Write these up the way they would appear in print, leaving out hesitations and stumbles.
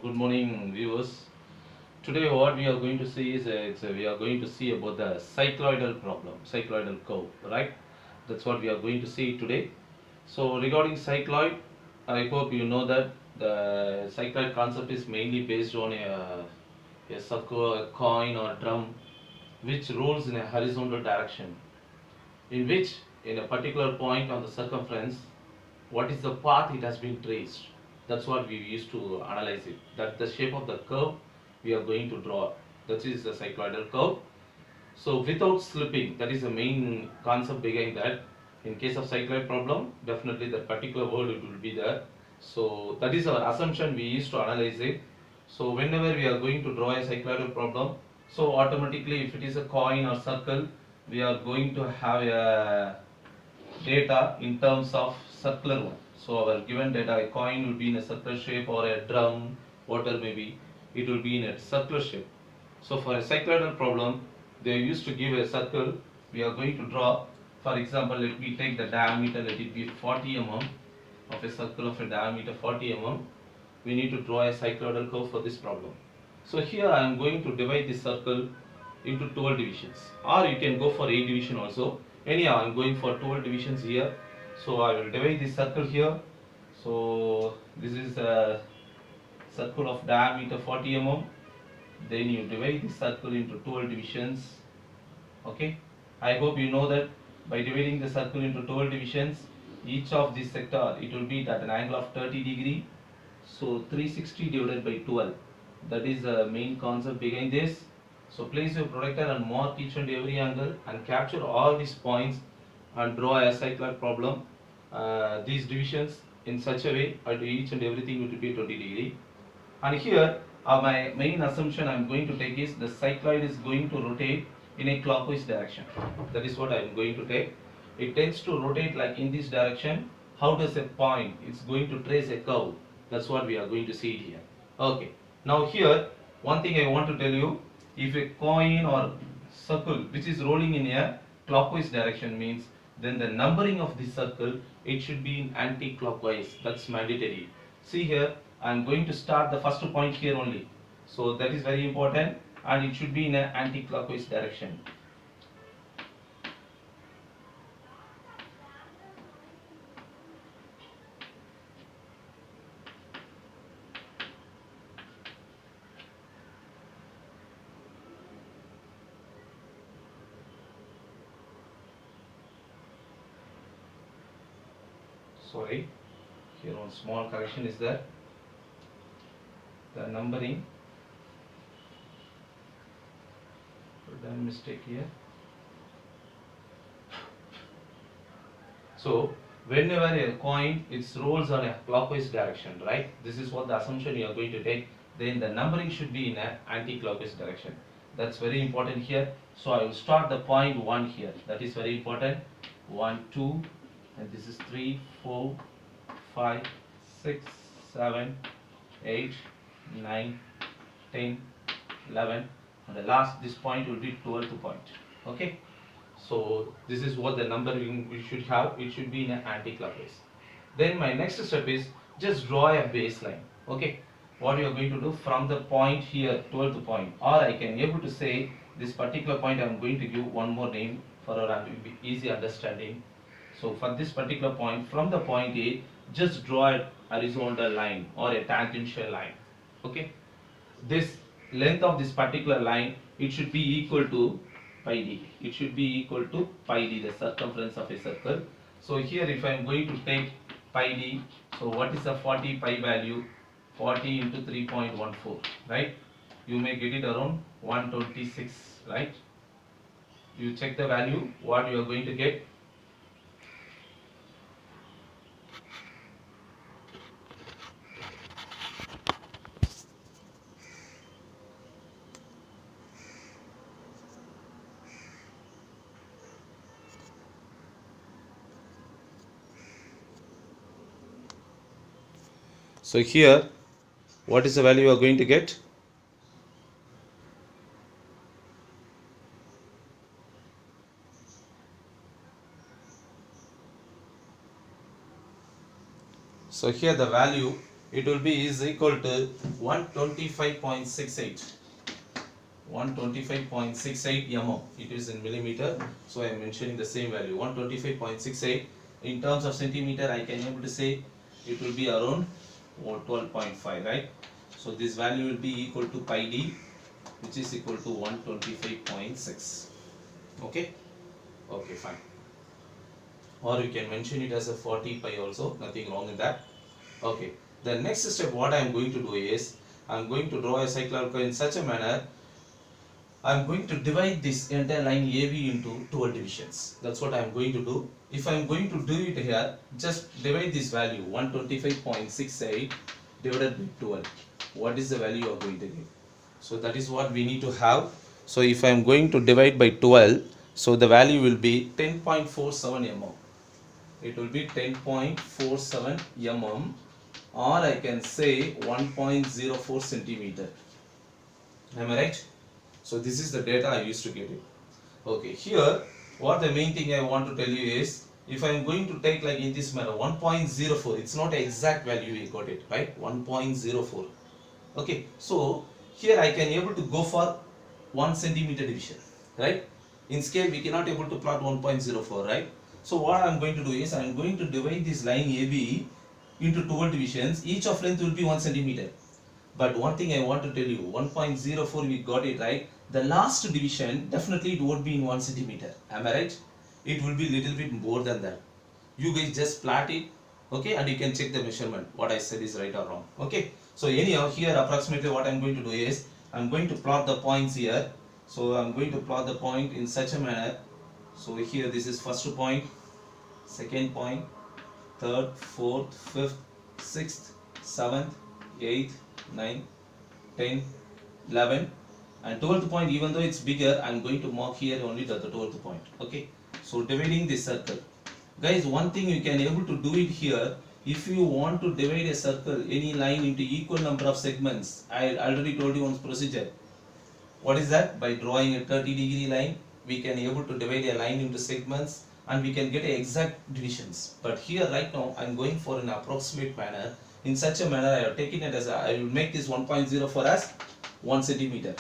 Good morning, viewers. Today, what we are going to see is we are going to see about the cycloidal problem, cycloidal curve, right? That's what we are going to see today. So, regarding cycloid, I hope you know that the cycloid concept is mainly based on a circle, a coin, or drum which rolls in a horizontal direction, in which, in a particular point on the circumference, what is the path it has been traced. That's what we used to analyze it. That the shape of the curve we are going to draw. That is the cycloidal curve. So without slipping, that is the main concept behind that. In case of cycloid problem, definitely that particular word it will be there. So that is our assumption we used to analyze it. So whenever we are going to draw a cycloidal problem, so automatically if it is a coin or circle, we are going to have a data in terms of circular one. So our given data, a coin will be in a circular shape, or a drum, water maybe, it will be in a circular shape. So for a cycloidal problem, they used to give a circle. We are going to draw, for example, let me take the diameter, let it be 40 mm, of a circle of a diameter 40 mm. We need to draw a cycloidal curve for this problem. So here I am going to divide this circle into 12 divisions, or you can go for 8 division also. Anyhow, I am going for 12 divisions here. So I will divide this circle here. So this is a circle of diameter 40 mm. Then you divide this circle into 12 divisions. Okay, I hope you know that by dividing the circle into 12 divisions, each of this sector it will be at an angle of 30 degree. So 360 divided by 12, that is the main concept behind this. So place your projector and mark each and every angle and capture all these points and draw a cycloid problem. These divisions in such a way at each and everything will be 20 degree. And here my main assumption I am going to take is the cycloid is going to rotate in a clockwise direction. That is what I am going to take. It tends to rotate like in this direction. How does a point? It's going to trace a curve. That's what we are going to see here. Okay. Now here, one thing I want to tell you, if a coin or circle which is rolling in a clockwise direction means, then the numbering of this circle, it should be in anti-clockwise. That's mandatory. See here, I am going to start the first point here only. So that is very important, and it should be in an anti-clockwise direction. Sorry, here one small correction is there. The numbering, done mistake here. So whenever a coin it rolls on a clockwise direction, right? This is what the assumption you are going to take. Then the numbering should be in an anti-clockwise direction. That's very important here. So I will start the point 1 here. That is very important. 1, 2, and this is 3, 4, 5, 6, 7, 8, 9, 10, 11, and the last this point will be 12th point. Okay. So this is what the numbering we should have. It should be in an anti-clockwise. Then my next step is just draw a baseline. Okay, what you are going to do from the point here, 12th point, or I can able to say this particular point I am going to give one more name for our easy understanding. So for this particular point, from the point A, just draw a horizontal line or a tangential line. Okay, this length of this particular line, it should be equal to pi d. It should be equal to pi d, the circumference of a circle. So here if I am going to take pi d, so what is the 40 pi value? 40 into 3.14, right? You may get it around 126, right? You check the value, what you are going to get. So here, what is the value you are going to get? So here the value, it will be is equal to 125.68. 125.68 mm. It is in millimeter, so I am mentioning the same value 125.68. In terms of centimeter, I can able to say it will be around 12.5, right? So this value will be equal to pi d, which is equal to 125.6. Okay, okay, fine. Or you can mention it as a 40 pi also, nothing wrong in that. Okay, the next step what I am going to do is I am going to draw a cycloidal curve in such a manner. I am going to divide this entire line AB into 12 divisions. That's what I am going to do. If I am going to do it here, just divide this value 125.68 divided by 12. What is the value you are going to give? So that is what we need to have. So if I am going to divide by 12, so the value will be 10.47 mm. It will be 10.47 mm, or I can say 1.04 centimeter. Am I right? So this is the data I used to get it. Okay, here what the main thing I want to tell you is, if I am going to take like in this manner 1.04, it's not an exact value we got it, right? 1.04. Okay, so here I can able to go for 1 centimeter division, right? In scale we cannot able to plot 1.04, right? So what I am going to do is I am going to divide this line AB into 12 divisions. Each of length will be 1 centimeter. But one thing I want to tell you, 1.04 we got it, right? The last division definitely it won't be in 1 centimeter. Am I right? It will be little bit more than that. You guys just plot it, okay, and you can check the measurement. What I said is right or wrong. Okay. So anyhow, here approximately what I'm going to do is I'm going to plot the points here. So I'm going to plot the point in such a manner. So here this is first point, second point, third, fourth, fifth, sixth, seventh, eighth, 9, 10, 11 and 12th point. Even though it's bigger, I'm going to mark here only the 12th point. Okay, so dividing this circle, guys, one thing you can able to do it here. If you want to divide a circle, any line into equal number of segments, I already told you one procedure. What is that? By drawing a 30-degree line, we can able to divide a line into segments and we can get a exact divisions. But here right now I'm going for an approximate manner. In such a manner I have taken it as I will make this 1.04 as 1 centimeter.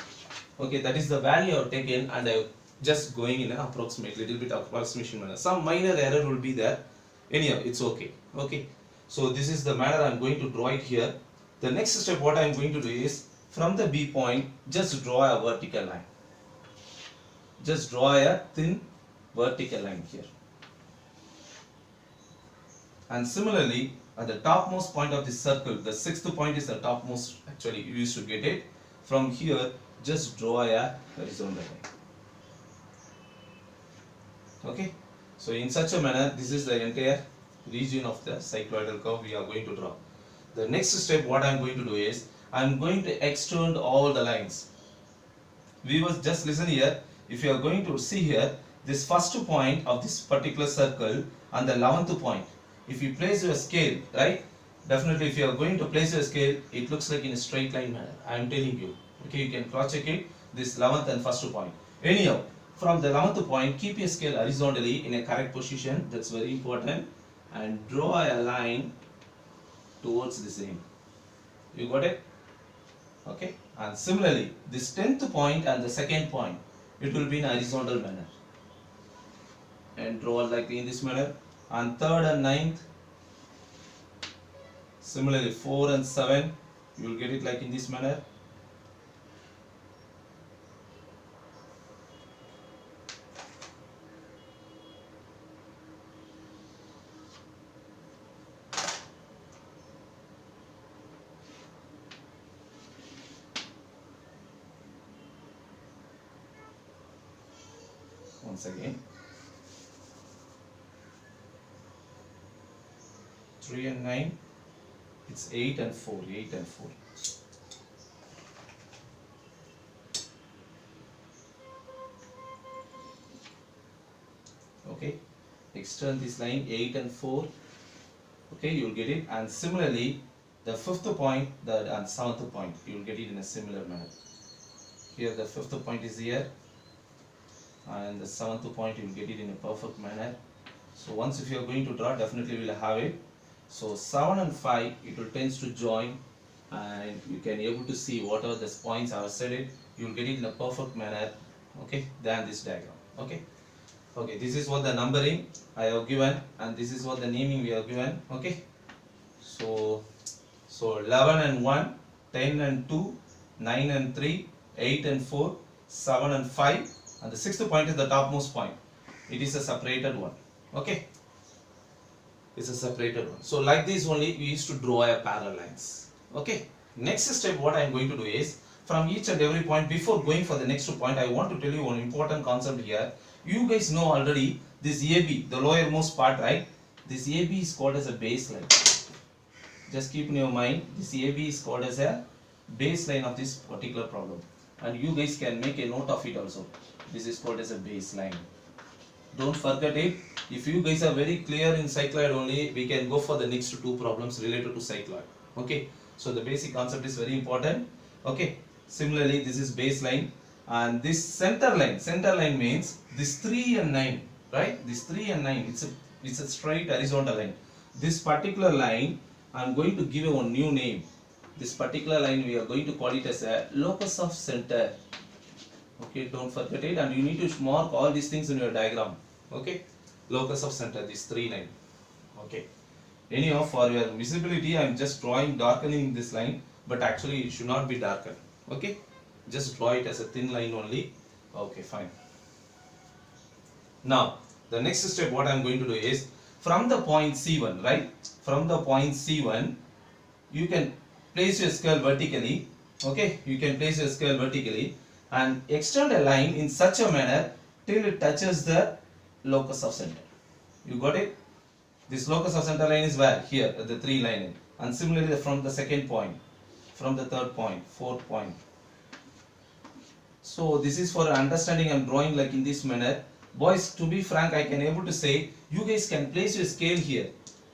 Okay, that is the value I have taken, and I am just going in an approximate, little bit approximation manner. Some minor error will be there. Anyhow, it's okay. Okay, so this is the manner I am going to draw it here. The next step what I am going to do is, from the B point, just draw a vertical line. Just draw a thin vertical line here. And similarly, at the topmost point of this circle, the 6th point is the topmost, actually you used to get it. From here, just draw a horizontal line. Okay, so in such a manner, this is the entire region of the cycloidal curve we are going to draw. The next step what I am going to do is, I am going to extend all the lines. Viewers, just listen here. If you are going to see here, this first point of this particular circle and the 11th point, if you place your scale, right, definitely if you are going to place your scale, it looks like in a straight line manner. I am telling you. Okay, you can cross check it, this 11th and first point. Anyhow, from the 11th point, keep your scale horizontally in a correct position. That's very important. And draw a line towards the same. You got it? Okay. And similarly, this 10th point and the second point, it will be in a horizontal manner. And draw like in this manner. And 3rd and 9th, similarly 4 and 7, you will get it like in this manner. Once again, 3 and 9, it's 8 and 4, 8 and 4. Okay, extend this line 8 and 4. Okay, you will get it. And similarly, the 5th point, and 7th point, you will get it in a similar manner. Here the 5th point is here, and the 7th point you will get it in a perfect manner. So once if you are going to draw, definitely we will have it. So 7 and 5 it will tends to join, and you can able to see whatever the points I have said it, you will get it in a perfect manner, okay, than this diagram. Okay. Okay, this is what the numbering I have given, and this is what the naming we have given. Okay. So 11 and 1, 10 and 2, 9 and 3, 8 and 4, 7 and 5, and the sixth point is the topmost point. It is a separated one. Okay. It's a separated one. So like this only we used to draw a parallel lines. Okay. Next step what I am going to do is, from each and every point, before going for the next point, I want to tell you one important concept here. You guys know already this AB, the lowermost part, right? This AB is called as a baseline. Just keep in your mind, this AB is called as a baseline of this particular problem. And you guys can make a note of it also. This is called as a baseline. Don't forget it. If you guys are very clear in cycloid only, we can go for the next two problems related to cycloid. Okay. So the basic concept is very important. Okay. Similarly, this is baseline, and this center line means this 3 and 9, right? This 3 and 9, it's a straight horizontal line. This particular line, I am going to give a new name. This particular line we are going to call it as a locus of center. Okay, don't forget it, and you need to mark all these things in your diagram. Okay, locus of center, this 3 line. Okay. Anyhow, for your visibility, I am just darkening this line, but actually it should not be darkened. Okay, just draw it as a thin line only. Okay, fine. Now the next step what I am going to do is, from the point C1, right? From the point C1, you can place your scale vertically. Okay, you can place your scale vertically and extend a line in such a manner till it touches the locus of center. You got it? This locus of center line is where? Here at the 3 line. And similarly from the second point, from the third point, fourth point. So this is for understanding. I'm drawing like in this manner. Boys, to be frank, I can able to say, you guys can place your scale here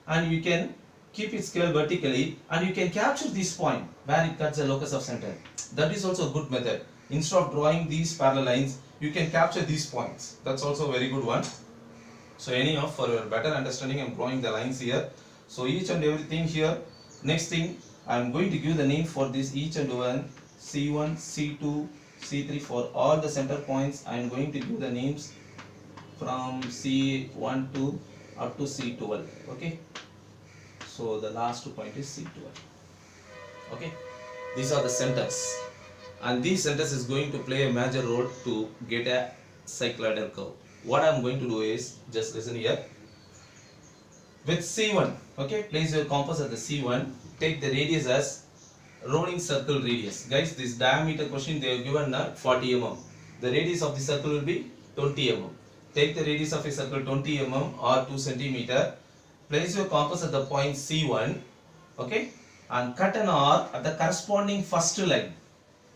and you can keep it scale vertically, and you can capture this point where it cuts the locus of center. That is also a good method. Instead of drawing these parallel lines, you can capture these points. That's also a very good one. So anyhow, for your better understanding, I'm drawing the lines here. So each and everything here. Next thing, I'm going to give the name for this each and one, C1, C2, C3, for all the center points. I'm going to give the names from C1 to up to C12. Okay. So the last point is C12. Okay. These are the centers, and these centers is going to play a major role to get a cycloidal curve. What I'm going to do is, just listen here. With C1, okay, place your compass at the C1. Take the radius as rolling circle radius. Guys, this diameter question they have given 40 mm. The radius of the circle will be 20 mm. Take the radius of a circle 20 mm or 2 cm. Place your compass at the point C1, okay, and cut an arc at the corresponding first line.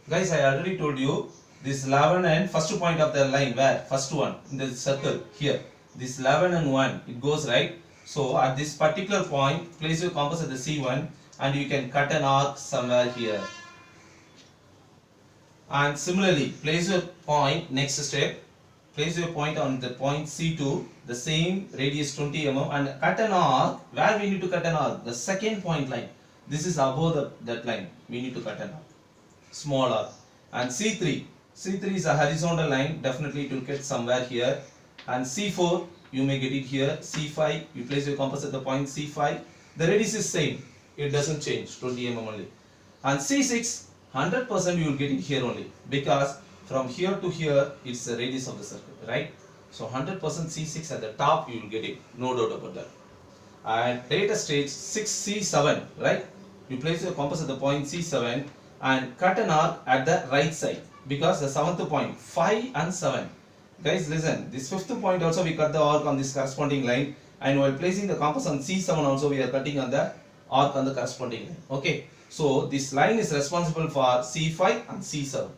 Guys, I already told you this 11 and first point of the line, where? First one in the circle here. This 11 and 1, it goes right. So at this particular point, place your compass at the C1 and you can cut an arc somewhere here. And similarly, place your point, next step, place your point on the point C2, the same radius 20 mm, and cut an arc. Where we need to cut an arc? The second point line. This is above that line. We need to cut an arc. Small arc. And C3. C3 is a horizontal line. Definitely it will get somewhere here. And C4, you may get it here. C5, you place your compass at the point C5. The radius is same. It doesn't change. 20 mm only. And C6, 100% you will get it here only. Because from here to here, it's the radius of the circle, right? So 100% C6 at the top, you will get it. No doubt about that. And data stage 6C7, right? You place your compass at the point C7 and cut an arc at the right side. Because the seventh point, 5 and 7. Guys, listen, this fifth point also we cut the arc on this corresponding line, and while placing the compass on C7 also we are cutting on the arc on the corresponding line. Okay, so this line is responsible for C5 and C7.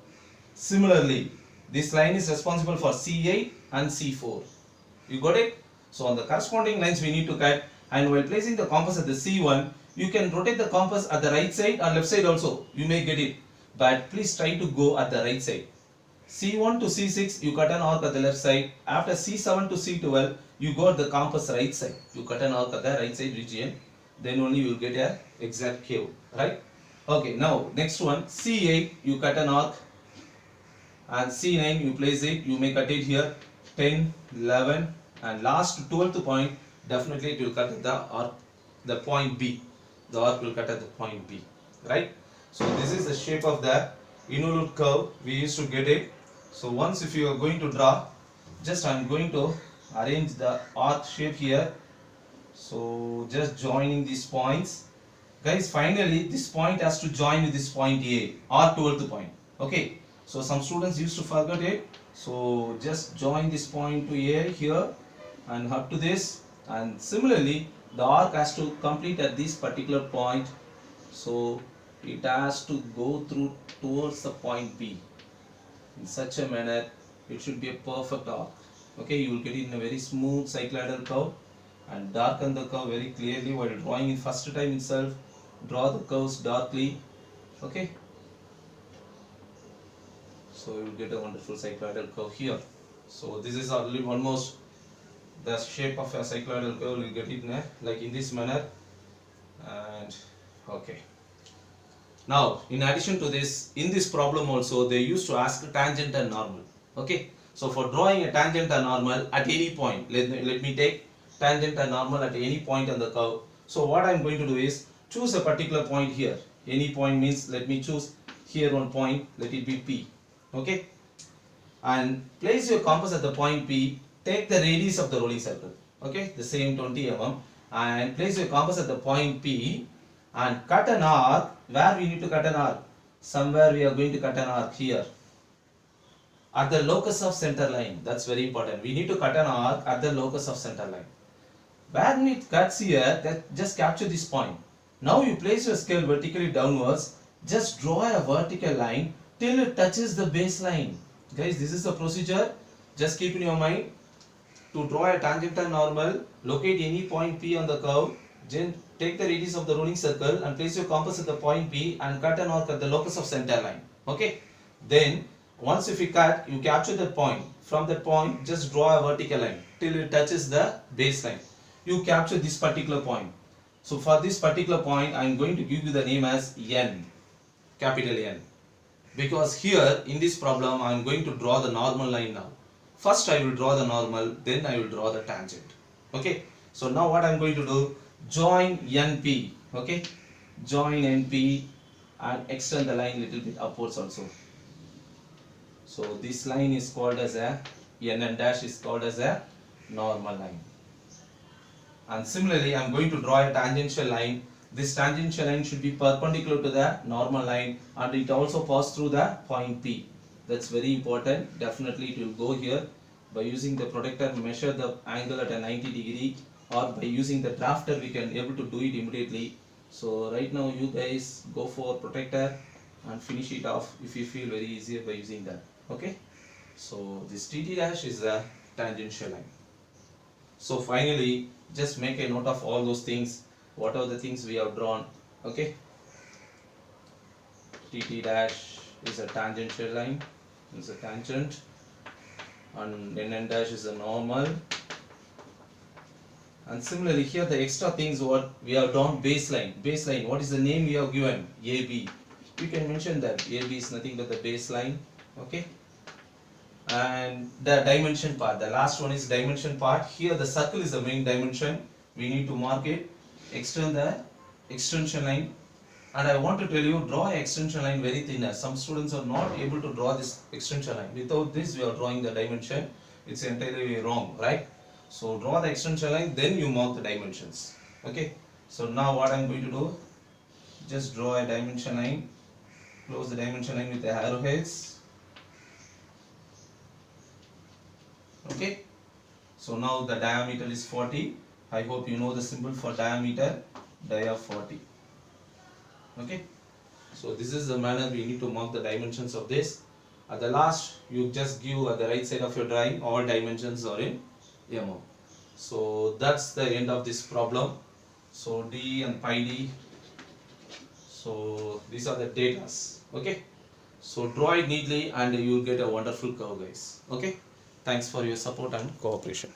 Similarly, this line is responsible for C8 and C4. You got it? So on the corresponding lines we need to cut, and while placing the compass at the C1, you can rotate the compass at the right side or left side also. You may get it, but please try to go at the right side. C1 to C6, you cut an arc at the left side. After C7 to C12, you got the compass right side. You cut an arc at the right side region. then only you will get a exact curve, right? Okay, now next one, C8 you cut an arc, and C9 you place it, you may cut it here 10, 11, and last 12th point, definitely it will cut at the arc, the point B. The arc will cut at the point B, right? So this is the shape of the involute curve we used to get it. So once if you are going to draw, just I am going to arrange the arc shape here. So just joining these points, guys. Finally this point has to join with this point A or 12th point. Okay, so some students used to forget it, so just join this point to A here and up to this, and similarly the arc has to complete at this particular point, so it has to go through towards the point B in such a manner. It should be a perfect arc. Okay, you will get it in a very smooth cycloidal curve, and darken the curve very clearly while drawing in first time itself. Draw the curves darkly. Okay, so you will get a wonderful cycloidal curve here. So this is almost the shape of a cycloidal curve. You will get it in like in this manner. And okay, now in addition to this, in this problem also they used to ask tangent and normal. Okay, so for drawing a tangent and normal at any point, let me take tangent and normal at any point on the curve. So what I am going to do is choose a particular point here. Any point means, let me choose here one point, let it be P. Okay, and place your compass at the point P. Take the radius of the rolling circle, okay, the same 20 mm, and place your compass at the point P and cut an arc. Where we need to cut an arc? Somewhere we are going to cut an arc here at the locus of center line. That's very important. We need to cut an arc at the locus of center line. When it cuts here, just capture this point. Now you place your scale vertically downwards. Just draw a vertical line till it touches the baseline. Guys, this is the procedure. Just keep in your mind. To draw a tangent and normal, locate any point P on the curve. Then take the radius of the rolling circle and place your compass at the point P and cut an arc at the locus of center line. Okay. Then once if you cut, you capture that point. From that point, just draw a vertical line till it touches the baseline. You capture this particular point. So for this particular point, I am going to give you the name as N, capital N. Because here in this problem, I am going to draw the normal line now. First I will draw the normal, then I will draw the tangent. Okay. So now what I am going to do, join NP. Okay. Join NP and extend the line little bit upwards also. So this line is called as a N dash is called as a normal line. And similarly, I am going to draw a tangential line. This tangential line should be perpendicular to the normal line, and it also passes through the point P. That's very important. Definitely it will go here. By using the protractor, measure the angle at a 90 degree, or by using the drafter we can able to do it immediately. So right now you guys go for protractor and finish it off if you feel very easier by using that. Okay. So this TT dash is the tangential line. So finally, just make a note of all those things, what are the things we have drawn. Okay, TT dash is a tangential line, is a tangent, and NN dash is a normal. And similarly here the extra things what we have drawn, baseline. Baseline, what is the name we have given? AB. You can mention that AB is nothing but the baseline. Okay. And the dimension part, the last one is dimension part. Here the circle is the main dimension. We need to mark it. Extend the extension line. And I want to tell you, draw an extension line very thinner. Some students are not able to draw this extension line. Without this we are drawing the dimension. It's entirely wrong, right? So draw the extension line, then you mark the dimensions. Okay. So now what I am going to do, just draw a dimension line. Close the dimension line with the arrowheads. Okay, so now the diameter is 40. I hope you know the symbol for diameter, dia 40. Okay, so this is the manner we need to mark the dimensions of this. At the last, you just give at the right side of your drawing all dimensions are in mm. So that's the end of this problem. So D and pi D. So these are the datas. Okay, so draw it neatly and you will get a wonderful curve, guys. Okay. Thanks for your support and cooperation.